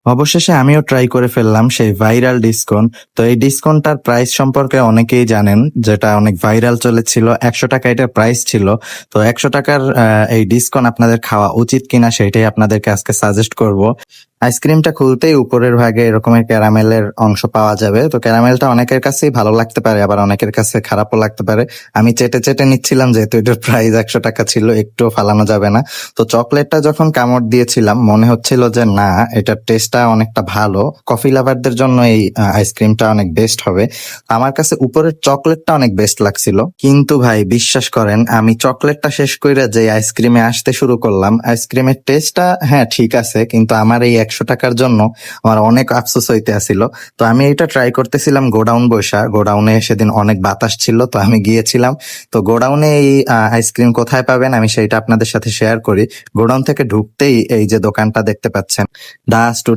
অবশেষে আমিও ট্রাই করে ফেললাম সেই ভাইরাল ডিসকন। তো এই ডিসকনটার প্রাইস সম্পর্কে অনেকেই জানেন, যেটা অনেক ভাইরাল চলেছিল। 100 টাকা এটার প্রাইস ছিল। তো 100 টাকার এই ডিসকন আপনাদের খাওয়া উচিত কিনা সেটাই আপনাদেরকে আজকে সাজেস্ট করব। আইসক্রিমটা খুলতেই উপরের ভাগে এরকমের ক্যারামেলের অংশ পাওয়া যাবে। তো ক্যারামেলটা অনেকের কাছেই ভালো লাগতে পারে, আবার অনেকের কাছে খারাপও লাগতে পারে। আমি চেটে চেটে নিচ্ছিলাম, যেহেতু এটার প্রাইস 100 টাকা ছিল, একটু ফালানো যাবে না। তো চকলেটটা যখন কামড় দিয়েছিলাম মনে হচ্ছিল যে না, এটার টেস্টটা অনেকটা ভালো। কফি লাভারদের জন্য এই আইসক্রিমটা অনেক বেস্ট হবে। আমার কাছে উপরের চকলেটটা অনেক বেস্ট লাগছিল, কিন্তু ভাই বিশ্বাস করেন, আমি চকলেটটা শেষ করে যে আইসক্রিমে আসতে শুরু করলাম, আইসক্রিমের টেস্টটা হ্যাঁ ঠিক আছে, কিন্তু আমার এই 100 টাকার জন্য আমার অনেক আফসোস হইতে আসিল। তো আমি এটা ট্রাই করতেছিলাম গোডাউন বসা। গোডাউনে সেদিন অনেক বাতাস ছিল, তো আমি গিয়েছিলাম। তো গোডাউনে এই আইসক্রিম কোথায় পাবেন আমি সেটা আপনাদের সাথে শেয়ার করি। গোডাউন থেকে ঢুকতেই এই যে দোকানটা দেখতে পাচ্ছেন, দা স্টুডেন্ট